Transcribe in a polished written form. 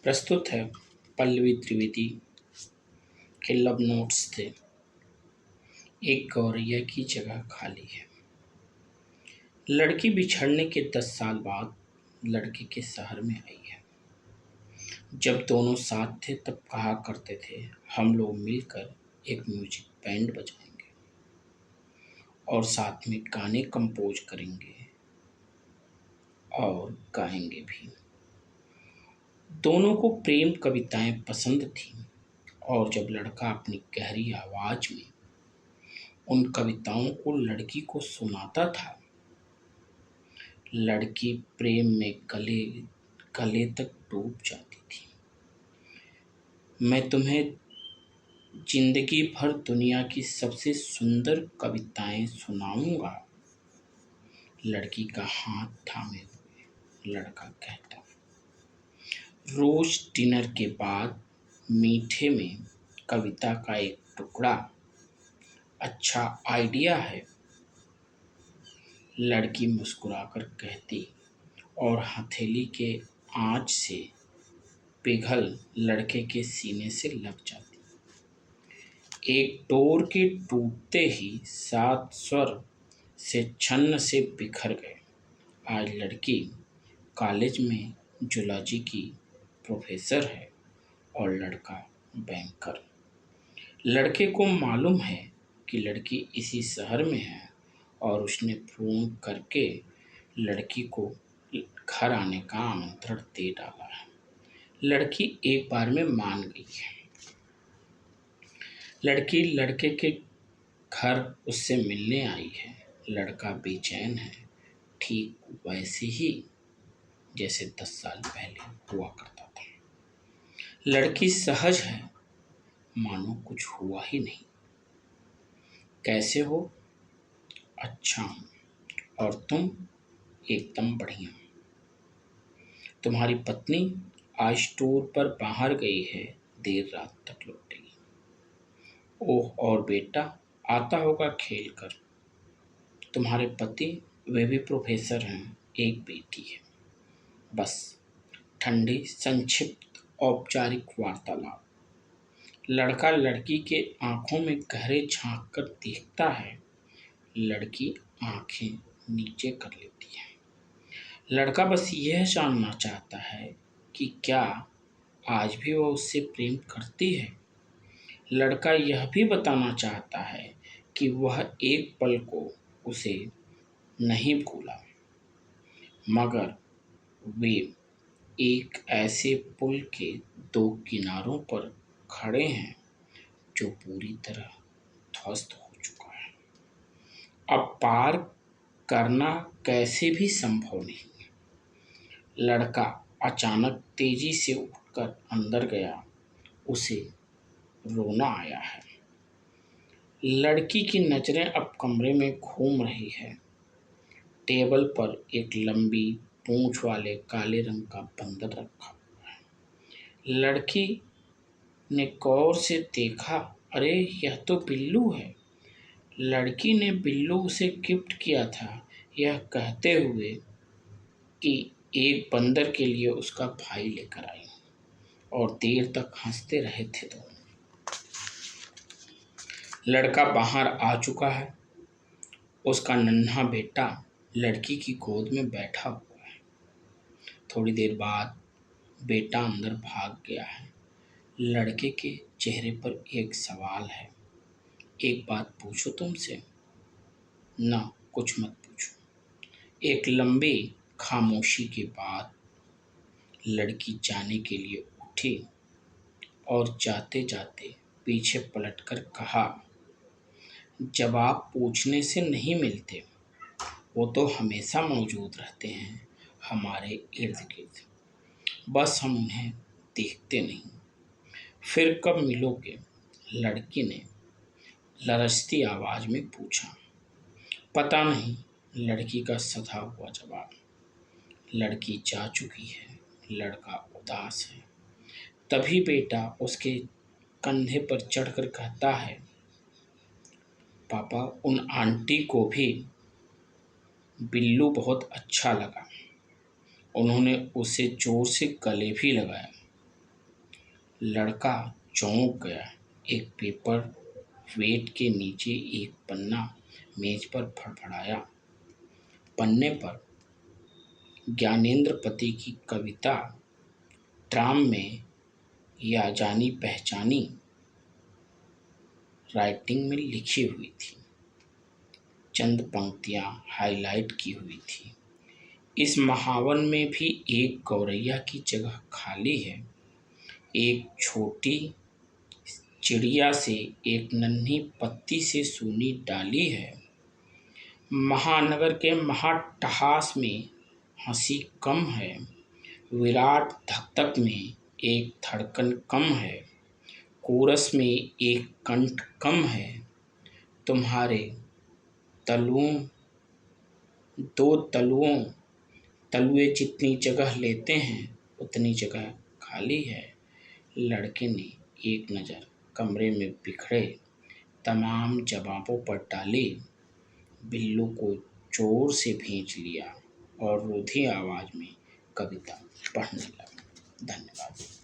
प्रस्तुत है पल्लवी त्रिवेदी के लव नोट्स थे। एक गौरैया की जगह खाली है। लड़की बिछड़ने के 10 साल बाद लड़के के शहर में आई है। जब दोनों साथ थे तब कहा करते थे, हम लोग मिलकर एक म्यूजिक बैंड बजाएंगे और साथ में गाने कंपोज करेंगे और गाएंगे भी। दोनों को प्रेम कविताएं पसंद थीं और जब लड़का अपनी गहरी आवाज में उन कविताओं को लड़की को सुनाता था, लड़की प्रेम में गले गले तक डूब जाती थी। मैं तुम्हें जिंदगी भर दुनिया की सबसे सुंदर कविताएं सुनाऊंगा, लड़की का हाथ थामे हुए लड़का कहता। रोज डिनर के बाद मीठे में कविता का एक टुकड़ा अच्छा आइडिया है, लड़की मुस्कुराकर कहती और हथेली के आंच से पिघल लड़के के सीने से लग जाती। एक डोर के टूटते ही 7 स्वर से छन्न से बिखर गए। आज लड़की कॉलेज में जूलॉजी की प्रोफेसर है और लड़का बैंकर। लड़के को मालूम है कि लड़की इसी शहर में है और उसने फोन करके लड़की को घर आने का आमंत्रण दे डाला है। लड़की एक बार में मान गई है। लड़की लड़के के घर उससे मिलने आई है। लड़का बेचैन है, ठीक वैसे ही जैसे 10 साल पहले हुआ करता था। लड़की सहज है, मानो कुछ हुआ ही नहीं। कैसे हो? अच्छा हूँ। और तुम? एकदम बढ़िया। तुम्हारी पत्नी आज टूर पर बाहर गई है, देर रात तक लौटेगी। ओह, और बेटा आता होगा खेल कर। तुम्हारे पति? वे भी प्रोफेसर हैं, एक बेटी है। बस ठंडी संक्षिप्त औपचारिक वार्तालाप। लड़का लड़की के आंखों में गहरे झांक कर देखता है। लड़की आंखें नीचे कर लेती है। लड़का बस यह जानना चाहता है कि क्या आज भी वह उससे प्रेम करती है। लड़का यह भी बताना चाहता है कि वह एक पल को उसे नहीं भूला, मगर वे एक ऐसे पुल के 2 किनारों पर खड़े हैं जो पूरी तरह ध्वस्त हो चुका है। अब पार करना कैसे भी संभव नहीं। लड़का अचानक तेजी से उठकर अंदर गया। उसे रोना आया है। लड़की की नजरें अब कमरे में घूम रही है। टेबल पर एक लंबी पूंछ वाले काले रंग का बंदर रखा हुआ है। लड़की ने गौर से देखा, अरे यह तो बिल्लू है। लड़की ने बिल्लू उसे गिफ्ट किया था, यह कहते हुए कि एक बंदर के लिए उसका भाई लेकर आई, और देर तक हंसते रहे थे दोनों। लड़का बाहर आ चुका है। उसका नन्हा बेटा लड़की की गोद में बैठा हुआ है। थोड़ी देर बाद बेटा अंदर भाग गया है। लड़के के चेहरे पर एक सवाल है, एक बात पूछो तुमसे? ना, कुछ मत पूछो। एक लंबी खामोशी के बाद लड़की जाने के लिए उठी और जाते जाते पीछे पलटकर कहा, जवाब पूछने से नहीं मिलते, वो तो हमेशा मौजूद रहते हैं हमारे इर्द गिर्द, बस हम उन्हें देखते नहीं। फिर कब मिलोगे? लड़की ने लरजती आवाज में पूछा। पता नहीं, लड़की का सधा हुआ जवाब। लड़की जा चुकी है। लड़का उदास है। तभी बेटा उसके कंधे पर चढ़कर कहता है, पापा, उन आंटी को भी बिल्लू बहुत अच्छा लगा। उन्होंने उसे जोर से गले भी लगाया। लड़का चौंक गया। एक पेपर वेट के नीचे एक पन्ना मेज पर फड़फड़ाया। पन्ने पर ज्ञानेंद्र पति की कविता ट्राम में या जानी पहचानी राइटिंग में लिखी हुई थी। चंद पंक्तियां हाईलाइट की हुई थी। इस महावन में भी एक गौरैया की जगह खाली है। एक छोटी चिड़िया से एक नन्ही पत्ती से सूनी डाली है। महानगर के महाटहास में हंसी कम है। विराट धक-धक में एक धड़कन कम है। कोरस में एक कंठ कम है। तुम्हारे तलुओं दो तलुए जितनी जगह लेते हैं उतनी जगह खाली है। लड़के ने एक नज़र कमरे में बिखरे तमाम जवाबों पर डाली। बिल्लू को जोर से भींच लिया और रूधी आवाज में कविता पढ़ने लगा। धन्यवाद।